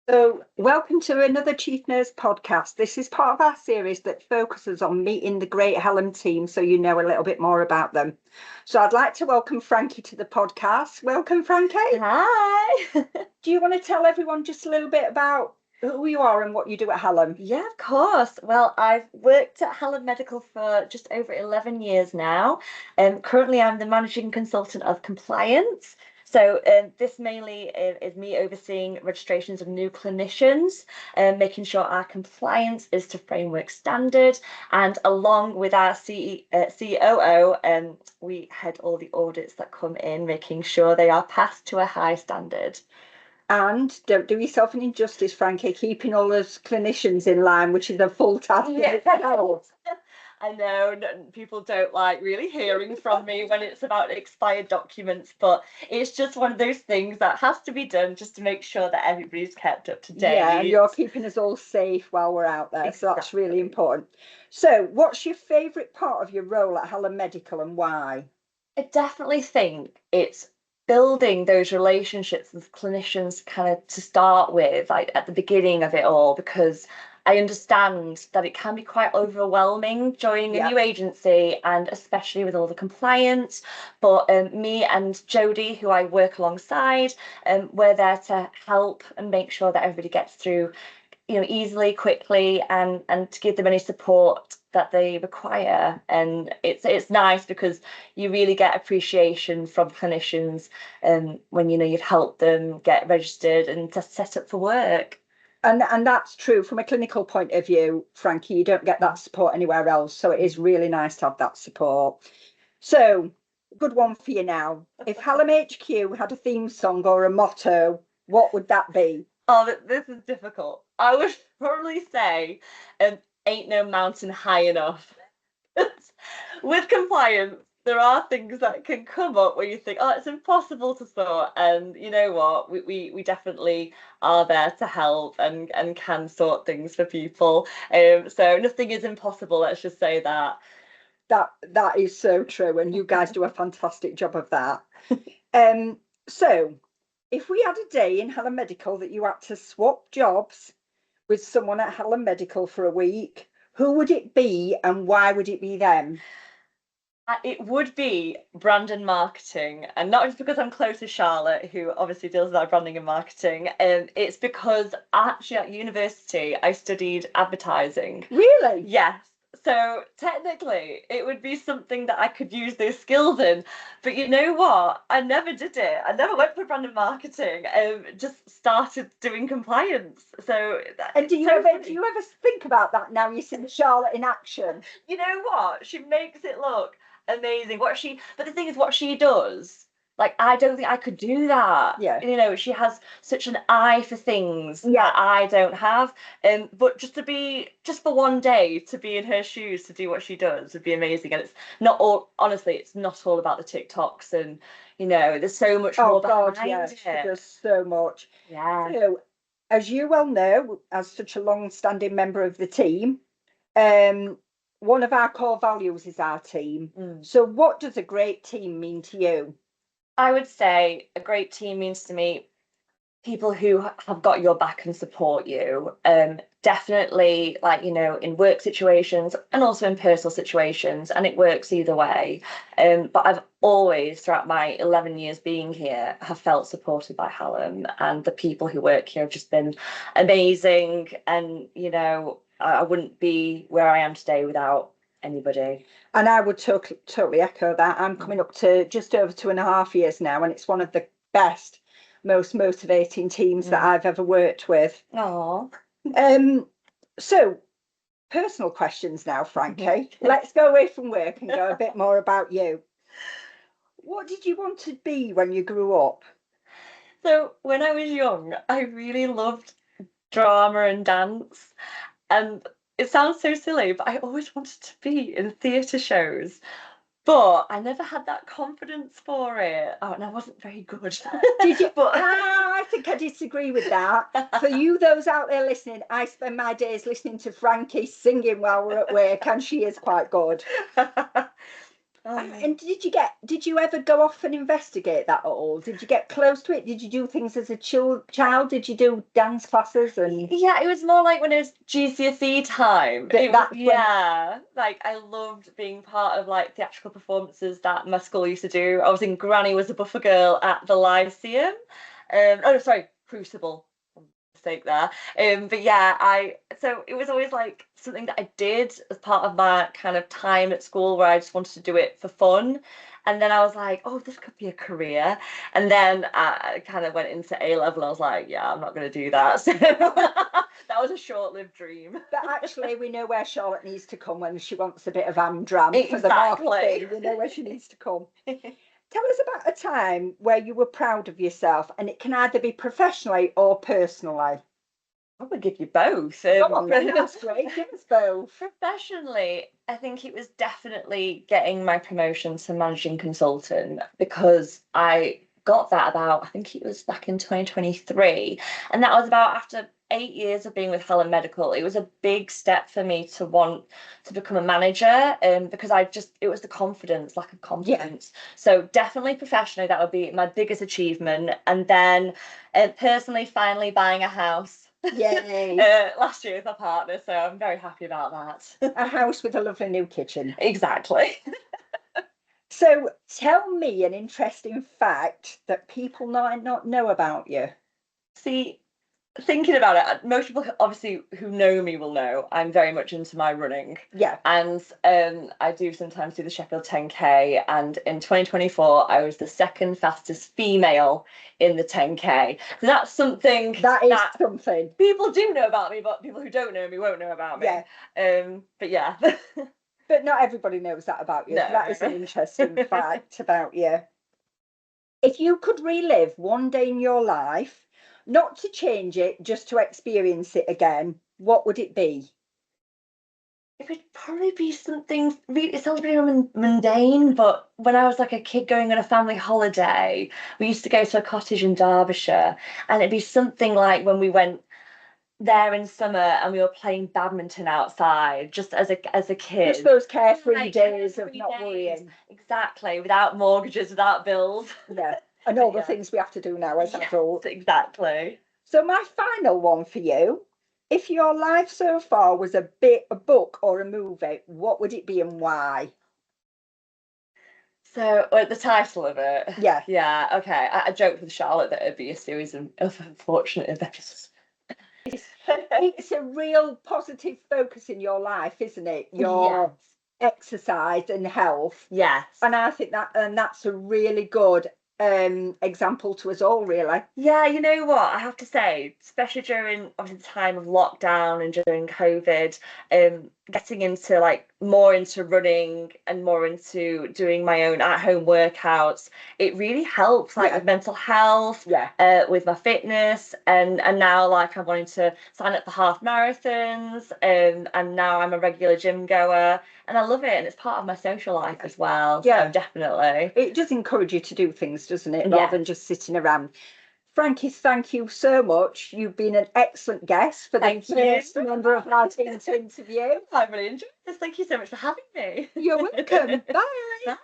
So, welcome to another Chief Nurse podcast. This is part of our series that focuses on meeting the great Hallam team so you know a little bit more about them. So, I'd like to welcome Frankie to the podcast. Welcome, Frankie. Hi. Do you want to tell everyone just a little bit about who you are and what you do at Hallam? Yeah, of course. Well, I've worked at Hallam Medical for just over 11 years now. Currently, I'm the managing consultant of compliance. So this mainly is me overseeing registrations of new clinicians and making sure our compliance is to framework standard. And along with our COO, we head all the audits that come in, making sure they are passed to a high standard. And don't do yourself an injustice, Frankie, keeping all those clinicians in line, which is a full task in itself. I know people don't like really hearing from me when it's about expired documents, but it's just one of those things that has to be done just to make sure that everybody's kept up to date. Yeah, and you're keeping us all safe while we're out there, so that's really important. So, what's your favourite part of your role at Hallam Medical and why? I definitely think it's building those relationships with clinicians kind of to start with, like at the beginning of it all, because I understand that it can be quite overwhelming joining a new agency and especially with all the compliance. But me and Jodie, who I work alongside, we're there to help and make sure that everybody gets through easily, quickly, and to give them any support that they require. And it's nice because you really get appreciation from clinicians when you've helped them get registered and to set up for work. And that's true from a clinical point of view, Frankie. You don't get that support anywhere else, so it is really nice to have that support. So, good one for you now. If Hallam HQ had a theme song or a motto, what would that be? Oh, this is difficult. I would probably say, ain't no mountain high enough. With compliance, there are things that can come up where you think, oh, it's impossible to sort. And you know what? We definitely are there to help and can sort things for people. So nothing is impossible, let's just say that. That is so true, and you guys do a fantastic job of that. So if we had a day in Hallam Medical that you had to swap jobs with someone at Hallam Medical for a week, who would it be and why would it be them? It would be brand and marketing, and not just because I'm close to Charlotte, who obviously deals with our branding and marketing. It's because actually at university I studied advertising. Really? Yes. So technically, it would be something that I could use those skills in. But you know what? I never did it. I never went for brand and marketing. Just started doing compliance. So and do you ever think about that now you see Charlotte in action? You know what? She makes it look amazing. But the thing is, what she does. Like, I don't think I could do that. Yeah. She has such an eye for things Yeah. that I don't have. But just for one day to be in her shoes to do what she does would be amazing. And it's not all, honestly, it's not all about the TikToks and, there's so much more behind yes, it. there's so much. Yeah. So, as you well know, as such a long-standing member of the team, one of our core values is our team. So what does a great team mean to you? I would say a great team means to me people who have got your back and support you. Definitely, like, in work situations and also in personal situations, and it works either way. But I've always, throughout my 11 years being here, have felt supported by Hallam, and the people who work here have just been amazing. And, I wouldn't be where I am today without anybody. And I would totally echo that. I'm coming up to just over 2.5 years now, and it's one of the best, most motivating teams that I've ever worked with. Aww. So personal questions now, Frankie. Let's go away from work and go a bit more about you. What did you want to be when you grew up? So when I was young, I really loved drama and dance. And it sounds so silly, but I always wanted to be in theatre shows. But I never had that confidence for it. Oh, and I wasn't very good. Did you? But I think I disagree with that. For you, those out there listening, I spend my days listening to Frankie singing while we're at work, and she is quite good. And did you ever go off and investigate that at all? Did you get close to it? Did you do things as a child? Did you do dance classes and? Yeah, it was more like when it was GCSE time. Yeah, like I loved being part of like theatrical performances that my school used to do. I was in Granny was a Buffer Girl at the Lyceum. Oh, sorry, Crucible. Mistake there. But yeah, so it was always like something that I did as part of my kind of time at school where I just wanted to do it for fun. And then I was like, oh, this could be a career. And then I kind of went into A level. I was like, yeah, I'm not going to do that. So that was a short-lived dream. But actually, we know where Charlotte needs to come when she wants a bit of Amdram for the Exactly. marketing. We know where she needs to come. Tell us about a time where you were proud of yourself, and it can either be professionally or personally. I would give you both. Come on, then, that's great. Give us both. Professionally, I think it was definitely getting my promotion to managing consultant because I got that about, I think it was back in 2023. And that was about after 8 years of being with Hallam Medical. It was a big step for me to want to become a manager because it was the confidence, lack of confidence. Yeah. So definitely professionally, that would be my biggest achievement. And then personally, finally buying a house. Yay. Last year with my partner, so I'm very happy about that. A house with a lovely new kitchen. Exactly. So tell me an interesting fact that people might not know about you. See, thinking about it, most people obviously who know me will know I'm very much into my running. Yeah. And I do sometimes do the Sheffield 10K. And in 2024, I was the second fastest female in the 10K. So that's something that something people do know about me, but people who don't know me won't know about me. Yeah. But yeah. But not everybody knows that about you. No. So that is an interesting fact about you. If you could relive one day in your life, not to change it, just to experience it again, what would it be? It would probably be something really, it sounds really mundane, but when I was like a kid going on a family holiday, we used to go to a cottage in Derbyshire, and it'd be something like when we went there in summer and we were playing badminton outside just as a kid. Just those carefree days of not worrying. Exactly, without mortgages, without bills. Yeah, and all the things we have to do now as adults. Exactly. So my final one for you, if your life so far was a book or a movie, what would it be and why? So, the title of it? Yeah. Yeah, okay. I joked with Charlotte that it'd be a series of unfortunate events. It's a real positive focus in your life, isn't it? Your exercise and health. Yes. And I think that's a really good example to us all, really. Yeah, you know what? I have to say, especially during obviously the time of lockdown and during COVID, getting into like more into running and more into doing my own at-home workouts, it really helps like with mental health, with my fitness, and now like I'm wanting to sign up for half marathons, and now I'm a regular gym goer, and I love it, and it's part of my social life as well. So definitely. It does encourage you to do things, doesn't it? Rather than just sitting around. Frankie, thank you so much. You've been an excellent guest for the first member of our team to interview. I really enjoyed this. Thank you so much for having me. You're welcome. Bye. Bye.